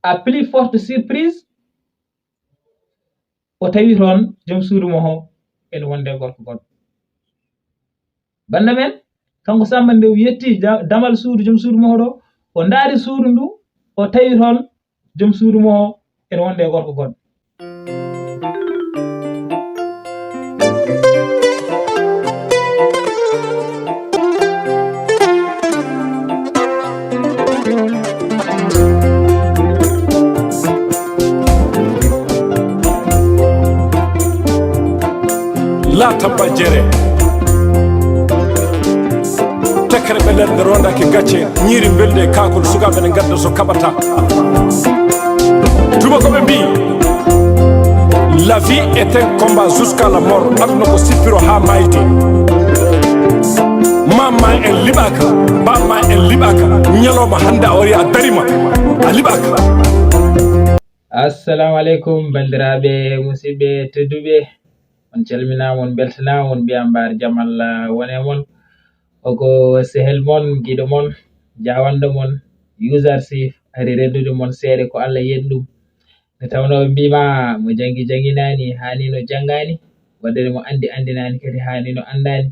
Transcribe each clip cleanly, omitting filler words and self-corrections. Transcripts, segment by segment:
à plus forte surprise o tawi toon joom suudu mo ho ene wonde gorko goɗɗo. Banda men kanko Samba nde yetti damal suudu joom suudu mo ɗo o ndaari suudu ndu o tawi toon joom suudu mo ene wonde gorko goɗɗo. la tabba jere tekere ɓe nder rondaki gacce ñiiri belde kakol sukaɓe ne gadda so kaɓata tubakoɓe mbi la vie est un combat jusqu'à la mort aduna ko sippiro ha mayde mamma en liɓaka bamma en liɓaka ñalowma hande a wari a darima a liɓaka. Assalamu alaikum bandiraɓe musidɓe tedduɓe, on calminama on beltanama on mbiyam mbar jaam Allah wone mon. Oko sehel mon guiɗo mon jawando mon Usersif ari reddude mon seeɗa ko Allah yiɗi ɗum. Nde tawno mbima mo jangi janginani hani no jangani, waɗere mo andi andinani kadi hani no andani.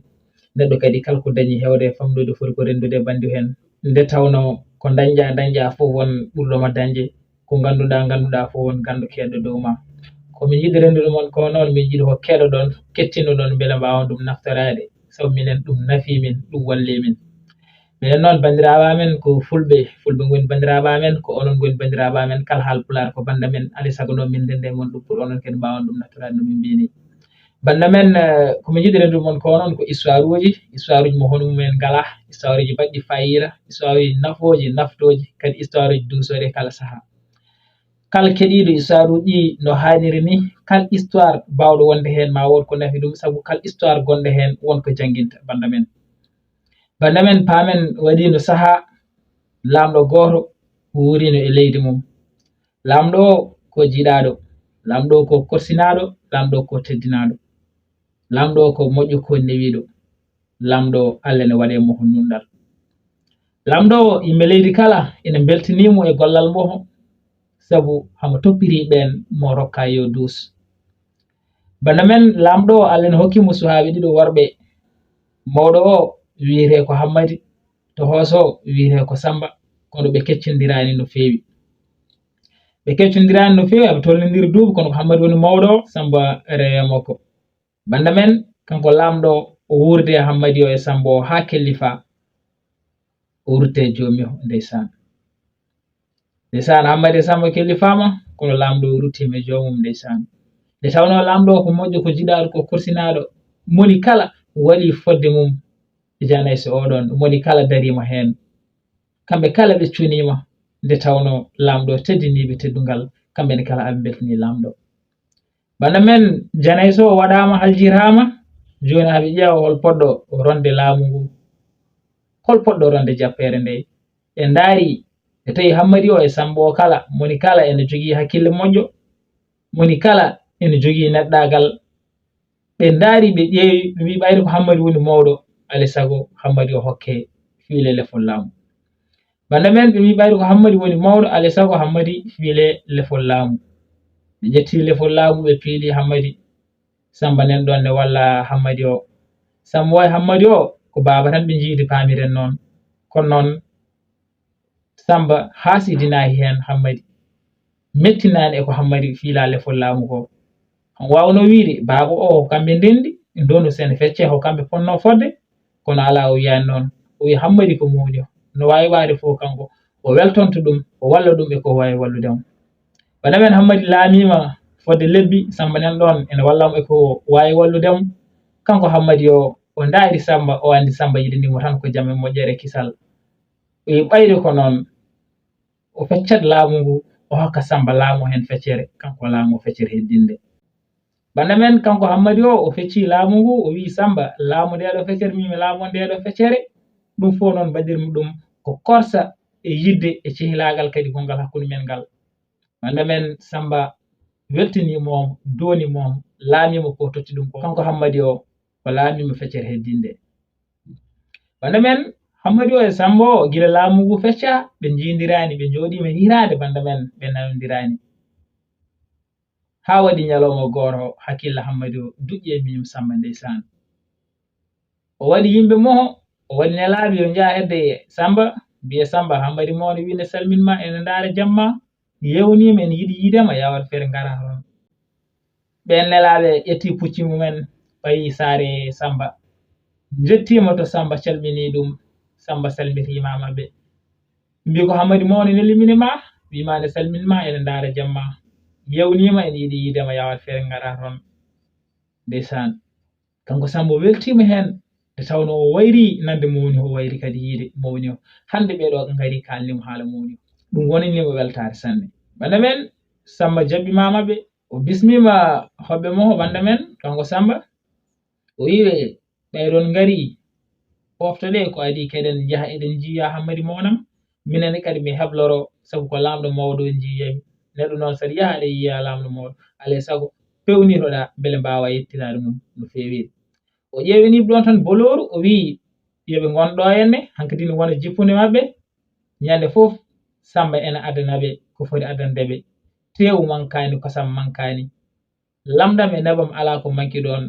Neɗɗo kadi kala ko dañi hewde famɗude foti ko rendude bandu hen. Nde tawno ko dañƴa fof won ɓurɗoma dañde, ko ganduɗa fof won gandu keɗɗo dow ma. Komin yiɗi rendude mon ko noon min yiɗi ko keɗoɗon kettinoɗon beele mbawa ɗum naftorade, sabu minen ɗum nafi min, ɗum walli min. Minen noon bandiraɓe amen ko fulɓe goni bandiraɓe amen, ko onon goni bandiraɓe amen, kala haalpulaar ko banda men, alay saago noon min ndende mon ɗum pour onon kadi mbawan ɗum naftorade no min mbini. Banda men komin yiɗi rendude mon ko noon ko histoire uji mo hono mumen ngala, histoire uji baɗɗi fayida, histoire uji nafoji naftoji, kadi histoire uji duusori kala saaha. Kala keɗiɗo histoire uji no hanniri ni, kala histoire bawɗo wonde hen ma won ko nafi ɗum, saabu kala histoire gonɗo hen wonko janginta banda men paamen waɗino saaha lamɗo goto wurino e leydi mum. Lamɗo o ko jiiɗaɗo, lamɗo o ko korsinaɗo, lamɗo o ko teddinaɗo, lamɗo o ko moƴƴo ko newiɗo, lamɗo Allah ne waɗe mo nundal. Lamɗo o yimɓe leydi kala ene beltinimo e gollal mo, sabu hamo toppiri ɓen mo rokka yo duus. Banda men lamɗo o Allah ne hokkimo suhaɓe ɗiɗo worɓe, mawɗo o wiyete ko Hammadi, to hooso wiyete ko Samba, kono ɓe keccodirani no fewi. Aɓe tollodiri duuɓi, kono ko Hammadi woni mawɗo o, Samba rewe makko. Banda men kanko lamɗo o wurde Hammadi o e Samba o ha kellifa o wurte jomi o. Ndeysaan Hammadi e Samba kellifama, kono lamɗo o ruttime jomum. Ndeysaan nde tawno lamɗo o ko moƴƴo, ko jiɗaɗo, ko korsinaɗo, moni kala waɗi fodde mum e janayso oɗon, moni kala darima hen, kamɓe kala ɓe cunima. Nde tawno lamɗo teddiniɓe teddungal, kamɓe kala aɓe beltani lamɗo. Banda men janayso o waɗama haljirama, joni haɓe ƴeewa hol poɗɗo ronde laamu ngu, hol poɗɗo ronde jappere nde. ɓe ndaari e tawi Hammadi o e Samba o kala moni kala ene jogii hakkille moƴƴo, moni kala ene jogii neɗɗagal. ɓe ndaari ɓe ƴeewi ɓe mbi ɓayde ko Hammadi woni mawɗo, alay sago Hammadi o hokke fiile lefol laamu. Banda men ɓe mbi ɓayde ko Hammadi woni mawɗo, alay sago Hammadi fiile lefol laamu. ɓe ƴetti lefol laamu ɓe piili Hammadi. Samba nen ɗon ne walla Hammadi o. Samba wayi Hammadi o ko baaba tan ɓe jiidi paamiren noon, kono noon Samba haasidinayi hen Hammadi, mettinani e ko Hammadi fiila lefol laamu ko. On wawno wiide baaba o kamɓe ndendi ndonu sen fecce ho kamɓe ponno fodde, kono ala o wiyani noon. O wi Hammadi ko mawni o, no wawi waade fof kanko o weltonto ɗum, o walla ɗum e ko wawi walludemo. Banda men Hammadi laamima fodde lebbi, Samba nan ɗon ene wallamo e ko wawi walludemo. Kanko Hammadi o ndaari Samba, o andi Samba yiɗanimo tan ko jaam e moƴƴere kisal. O wi ɓayde ko noon o feccat laamu ngu, o hokka Samba laamu hen feccere, kanko laamu feccere heddinde. Banda men kanko Hammadi o fecci laamu ngu, o wi Samba laamu ndeɗo feccere mimi laamu ndeɗo feccere. Ɗum fof noon mbaɗirmi ɗum ko korsa e yidde e cehilagal kadi gongal hakkude men ngal. Banda men Samba weltinimo, donimo, laamimo ko totti ɗum ko kanko Hammadi o laamimo feccere heddinde. Banda men hammadi o e Samba o gila laamu ngu fecca ɓe jindirani ɓe joɗima hirade banda men ɓe nanondirani ha waɗi ñalawma goto hakkilla hammadi o duƴƴi e miñum Samba ndeysan o waɗi yimɓe moho o waɗi nelaɓe yo jaa hedde Samba mbiye Samba hammadi mawne winde salminma ene ndaara jamma yewnima ene yiiɗi yiidema yawat feere ngara toon ɓen nelaɓe ƴetti pucci mumen fayi saare Samba jettima to Samba calmini ɗum Samba salmitima mabɓe mbi ko hammadi mawne ne liminima wima ne salminma ene ndaara jamma yewnima ene yiiɗi yiidema yawat feere ngara toon ndeysan kanko Samba weltima hen nde tawno o wayri nande mawni o wayri kadi yiide mawni o hande ɓeɗo ngari kalnimo haala mawni o ɗum wonanimo weltare sanne banda men Samba jabbima mabɓe o bismima hoɓɓe moho banda men kanko Samba o wiwe ɓayɗon ngari poftoɗe ko adi keɗen jaaha eɗen jiya hammadi mawnam minenne kadi mi hebloro sabu ko lamɗo mawɗo jiyami neɗɗo noon saɗa yaaha aɗa yiya lamɗo mawɗo alay saago pewnitoɗa beele mbawa yettinade mum no fewi o ƴewini ɗon tan boloru o wi yoɓe gonɗo henne hankkadi ne wona jippude mabɓe ñande foof Samba ene adanaɓe ko foti adandeɓe tewu mankani kosam mankani lamɗam e nebam ala ko manki ɗon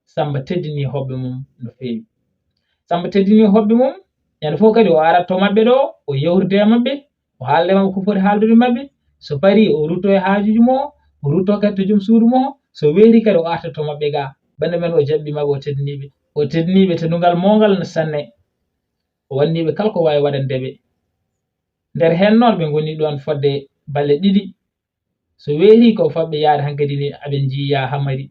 Samba teddini hoɓɓe mum no fewi Samba teddini hoɓɓe mum ñande fof kadi o arat to mabɓe ɗo o yewtide e mabɓe o haalde mabɓe ko foti haaldude mabɓe so paari o rutto e haajuji mo o rutto kadi to joom suudu mo so weeri kadi o arta to mabɓe ga bande men o jabbi mabɓe o teddiniɓe teddungal mongal no sanne o wanniɓe kala ko wawi waɗandeɓe nder hen noon ɓe goni ɗon fodde balle ɗiɗi so weeri ko fabɓe yaade hankkadi ni aɓe jiya hammadi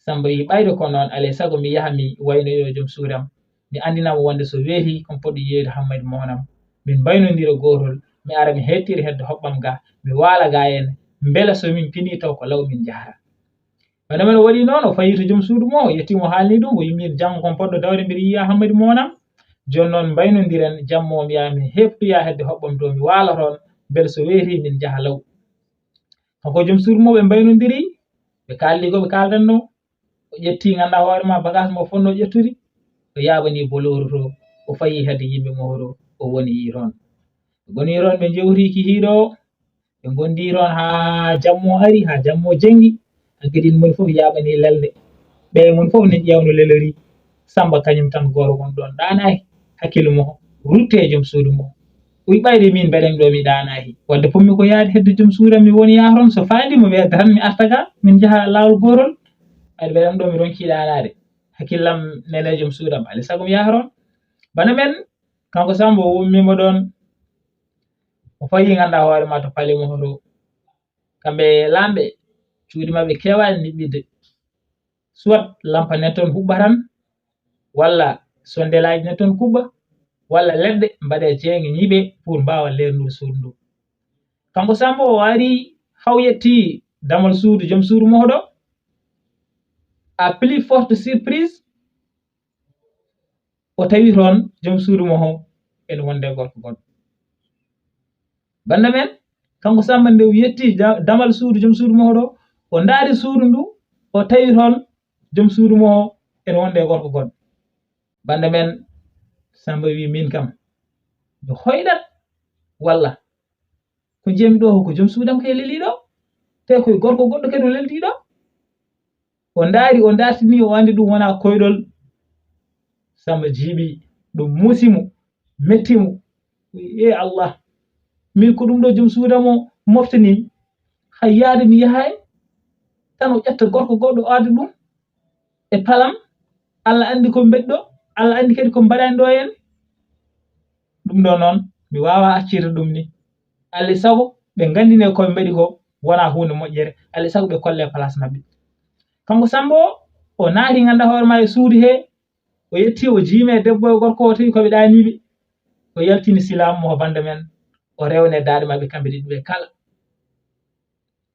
Samba wi ɓayde ko noon alay saago mi yaha mi waynoyo joom suuram mi andinamo wonde so weeri komi poɗɗo yeyde hammadi mawnam min mbaynodira gotol mi ara mi hettiri hedde hoɓɓam ga mi waala ga en beele so min pini taw ko law min jahata bana men o waɗi noon o fayi to joom suudu mo o yettimo haalni ɗum o yimmi janggo komi poɗɗo dawde mbiɗa yiya hammadi mawnam joni noon mbaynodiren jammo mi yaha mi heftoya hedde hoɓɓam to mi waala toon beele so weeri min jaha law kanko joom suudu mo ɓe mbaynodiri ɓe kaldi ko ɓe kaldanno o ƴetti ganduɗa hoore ma bagage mo fonno ƴettude o yaɓani boloru to o fayi hedde yimɓe mo to o woni toon ɓe goni toon ɓe jewtiki hiiɗo ɓe gondi toon ha jammo ari ha jammo jangi hankkadi moni foof yaɓani lelde ɓe mon foof ne ƴewno lelori Samba kañum tan goto gon ɗon ɗanaki hakkille mo rutte joom suudu mo o wi ɓayde min mbeɗen ɗo mi ɗanaki wadde pommi ko yaade hedde joom suudam mi woni yaha toon so fandimo wiya tan mi arta ga min jaaha lawol gotol ɓayde mbeɗen ɗo mi ronki ɗanade hakkillam nene joom suudam alay saago mi yaha toon bana men kanko Samba o wummima ɗon o fayi ganduɗa hoore ma to paale mo to kamɓe lamɓe cuuɗi mabɓe kewani niɓɓide soit lampa nen toon huɓɓa tan walla sondelaji nen toon kuɓɓa walla leɗɗe mbaɗe jeege ñiiɓe pour mbawa lernude suudu ndu kanko Samba o ari haw yetti damal suudu joom suudu moɗo à plus forte surprise o tawi toon joom suudu mo ene wonde gorko goɗɗo banda men kanko Samba nde yetti damal suudu joom suudu moɗo o ndaari suudu ndu o tawi toon joom suudu mo ene wonde gorko goɗɗo banda men Samba wi min kam mi hoyɗat walla ko jemi ɗo ko joom suudam kay leliɗo te koye gorko goɗɗo kadi o leldiɗo o ndaari o dartini o andi ɗum wona koyɗol Samba jiiɓi ɗum muusimo mettimo e Allah min ko ɗum ɗo joom suudam o moftani hay yaade mi yahay tan o ƴetta gorko goɗɗo o adda ɗum e palam Allah andi ko mbeɗɗo Allah andi kadi ko mbaɗani ɗo hen ɗum ɗo noon mi wawa accirde ɗum ni alay saago ɓe gandine koɓe mbaɗi ko wona hunde moƴƴere alay saago ɓe kolle place mabɓe kanko Samba o naati ganduɗa hoore ma e suudu he o yetti o jiime debbo e gorko o tawi koɓe ɗaniɓe o yaltini silamu mo banda men o rewne daade mabɓe kamɓe ɗiɗi ɓe kala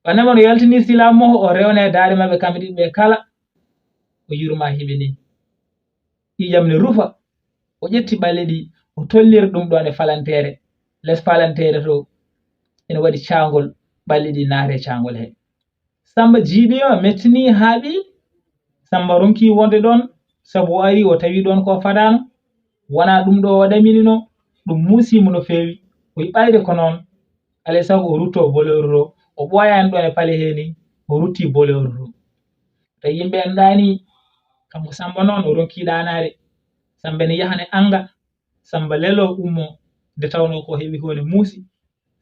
banda men o yaltini silamu mo o rewne daade mabɓe kamɓe ɗiɗi ɓe kala o yurma hiɓe ni ƴiƴam ne rufa o ƴetti ɓalle ɗi o tolliri ɗum ɗon e falantere less falantere to ene waɗi cangol ɓalli ɗi naate cangol he Samba jiiɓima mettini haaɓi Samba ronki wonde ɗon sabu o ari o tawi ɗon ko fadano wana ɗum ɗo o ɗaminino ɗum musimo no fewi o yiɓayde ko noon alay sago o rutto bolewru ro o ɓoyani ɗon e pale heni o rutti bolewru ro to yimɓe en ɗani kanko Samba noon o ronki ɗanade Samba ne yahane anga Samba lelo ummo nde tawno ko heɓi ko ne muusi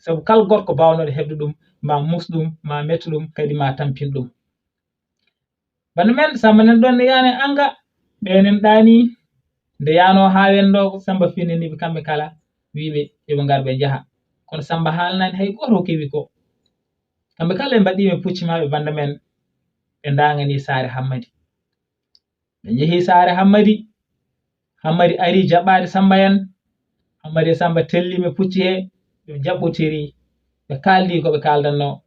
sabu kala gorko bawnoɗo heɓde ɗum ma mus ɗum ma mettu ɗum kadi ma tampin ɗum bana men Samba nen ɗon ne yahane anga ɓenen ɗani nde yano ha wendo Samba finniniɓe kamɓe kala wiɓe yoɓe ngar ɓe jaha kono Samba haalnani hay goto kewi ko kamɓe kala ɓe mbaɗiɓe pucci maɓe banda men ɓe dagani saare Hammadi ɓe jeehi saare Hammadi ari jaɓɓade Samba en Hammadi e Samba tellime pucci he ɓe jaɓɓotiri ɓe kaldi koɓe kaldanno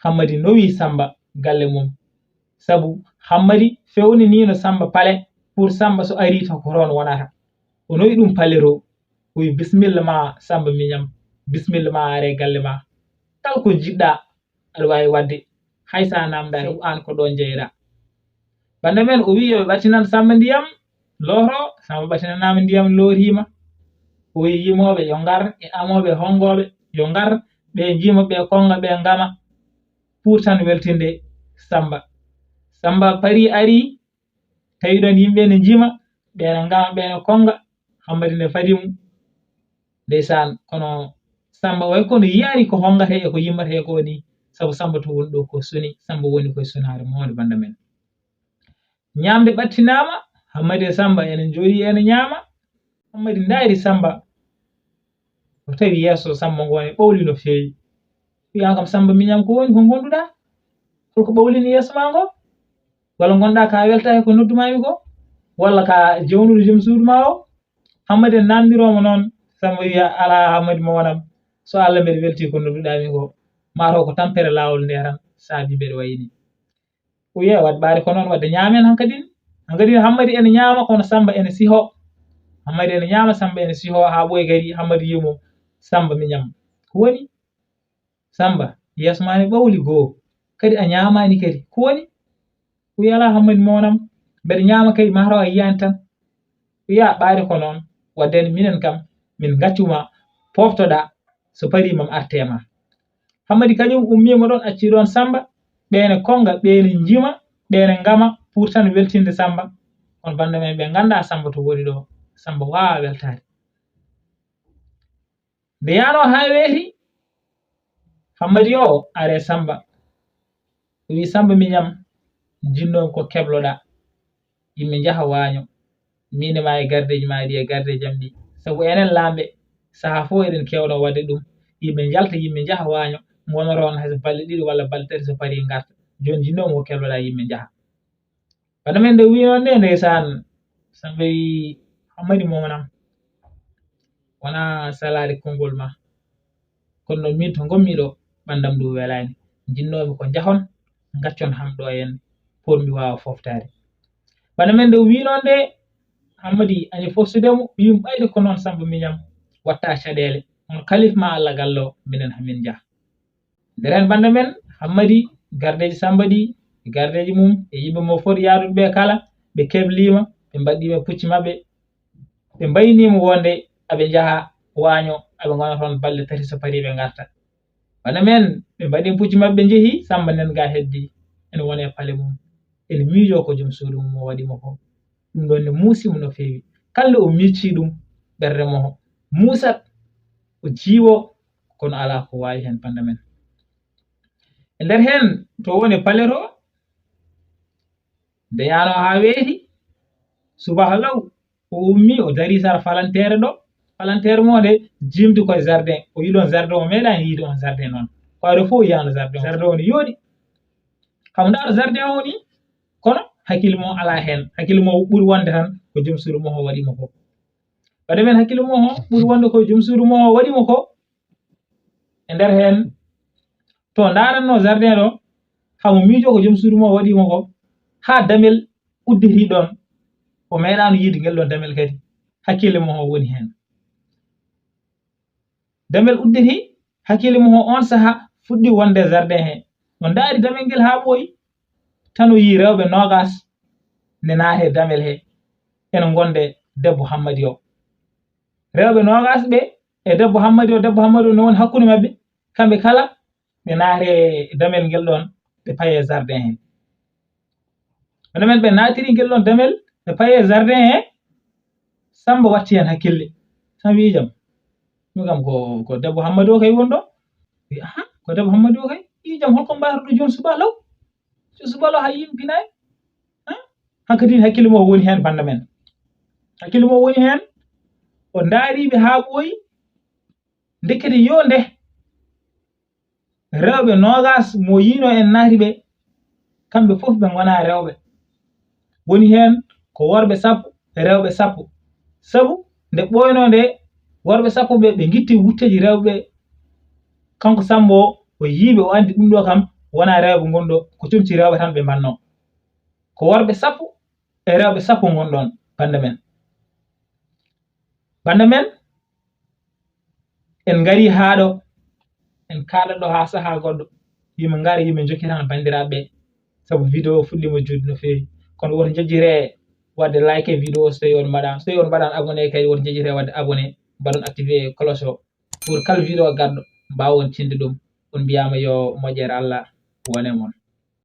Hammadi nowi Samba galle mum sabu Hammadi fewni ni no Samba pale pour Samba so ari to ko toon wonata o noyi ɗum palero o wi bisimilla ma Samba miñam bisimilla ma are galle ma kala ko jiɗɗa aɗa wawi wadde hay sa namda sabu an ko ɗon jeyɗa banda men o wi yoɓe ɓattinan Samba ndiyam loro Samba ɓattinanama ndiyam lorima o wi yimoɓe yo ngar e amoɓe hongoɓe yo ngar ɓe jima ɓe konga ɓe ngama pour tan weltinde Samba pari ari tawi ɗon yimɓe ne jima ɓene ngama ɓene konga Hammadi ne fadimu ndeysan kono Samba way kono yiyani ko hongata e ko yimmata e ko ni sabu Samba to woni ɗo ko suni Samba woni koye sunare mawde banda men ñamde ɓattinama Hammadi e Samba ene jooɗi ene ñama Hammadi ndaari Samba o tawi yeeso Samba ngone ɓawli no fewi wiyan kam Samba miñam ko woni ko gonduɗa holko ɓawlini yeeso ma ngo walla gonɗa ka weltaki ko noddumami ko walla ka jawnuɗo joom suudu ma o Hammadi en namdiroma noon Samba wiya ala Hammadi mo wonam so Allah mbeɗa welti ko nodduɗami ko mataw ko tampere lawol nde tan saabi mbeɗa wayini o wiya wadde ɓaade ko noon wadde ñaamen hankadi Hammadi ene ñaama kono Samba ene siho Hammadi ene ñaama Samba ene siho ha ɓoye gari Hammadi yimo Samba miñam ko woni Samba yeeso ma ne ɓawli goo kadi a ñamani kadi ko woni o wiya ala Hammadi mo wonam mbeɗa ñaama kadi mataw a yiyani tan wiya ɓaade ko noon wadde minen kam min gaccuma poftoɗa so parimam artema Hammadi kañum ummima ɗon acci ɗon Samba ɓene konga ɓene jima ɓene ngama pour tan weltinde Samba on banda men ɓe ganda Samba to woni ɗo Samba wawa weltade nde yano ha weeti Hammadi o are Samba o wi Samba miñam jinnomi ko kebloɗa yimɓe jaaha waño min e ma e gardeji ma ɗi e gardeji am ɗi sabu enen lamɓe saaha fof eɗen kewno wadde ɗum yimɓe jalta yimɓe jaaha waño gonoron hay so balɗe ɗiɗi walla balɗe tati so paari garta joni jinnomi ko kebloɗa yimɓe jaaha bana men nde wi noon nde ndeysan Samba wi Hammadi mo wonam wona salade konngol ma kono noon min to gommi ɗo ɓandam ɗum welani jinnomi ko jahon gaccon ham ɗo en pour mi wawa foftade bana men nde wi noon nde Hammadi ani fofsudemo wimi ɓayde ko noon Samba miñam watta caɗele on kalifma Allah gallo minen hamin jaha nderen banda men Hammadi gardeji Samba ɗi gardeji mum e yimɓe mo foti yaadude ɓe kala ɓe keblima ɓe mbaɗɗima pucci mabɓe ɓe mbaynima wonde aɓe jaaha waño aɓe gona toon balɗe tati so paari ɓe garta bana men ɓe mbaɗi pucci mabɓe jeehi Samba nen ga heddi ene wone pale mum ene miijo ko joom suudu mum o waɗimo ko ɗum ɗon ne muusimo no fewi kala o micci ɗum ɓerde mo muusat o jiiwo kono ala ko wawi hen banda men e nder hen to woni pale to nde yano ha weeti subaha law o ummi o dari sara falantere ɗo falantere mo nde jimdi koye jardin o yiɗon jardin o meeɗani yiide on jardin noon ko aɗa fof yiyano jardin o ne yooɗi kam ndaɗo jardin o ni kono hakkille mo ala hen hakkille mo ɓuuri wonde tan ko joom suudu mo o waɗimo ko wadde men hakkille mo ɓuuri wonde ko joom suudu mo o waɗimo ko e nder hen to daranno jardin ɗo hamo miijo ko joom suudu mo o waɗimo ko ha damel udditi ɗon o meeɗano yiide ngel ɗon damel kadi hakkille mo o woni hen damel udditi hakkille mo on saaha fuɗɗi wonde jardin he o daari damel ngel ha ɓooyi tan o yi rewɓe nogas ne naate damel he ene gonde debbo Hammadi o rewɓe nogas ɓe e debbo Hammadi no woni hakkunde mabɓe kamɓe kala ɓe naare damel ngel ɗon ɓe paye jardin he wona men ɓe naatiri ngel ɗon damel ɓe paye jardin he Samba watti hen hakkille tan wi jam ɗum kam ko debbo Hammadi o kay wonɗo aha ko debbo Hammadi o kay wi jam holko mbaruɗo joni subalaw ha yimpinayi hankkadi hakkille mo woni hen banda men hakkille mo woni hen o ndaariɓe ha ɓooyi dekkete yonde rewɓe nogas mo yino en naati ɓe kamɓe fof ɓe gona rewɓe woni hen ko worɓe 10 rewɓe 10 sabu nde ɓoyno nde worɓe 10 ɓe gitti wutteji rewɓe kanko Samba o yiiɓe o andi ɗum ɗo kam wona rewɓe gonɗo ko tumti rewɓe tan ɓe mbanno ko worɓe 10 e rewɓe 10 gonɗon banda men en ngari haɗo en kaala ɗo ha saha goɗɗo yimɓe ngari yimɓe jokkitan bandiraɓe sabu vidéo fuɗɗima juude no fewi kono woto jejjire wadde like vidéo so tawi on mbaɗan abonné kay woto jejjire wadde abonné mbaɗon activé cloche o pour kala vidéo garɗo mbawon tinde ɗum on mbiyama yo moƴƴere Allah wone mon.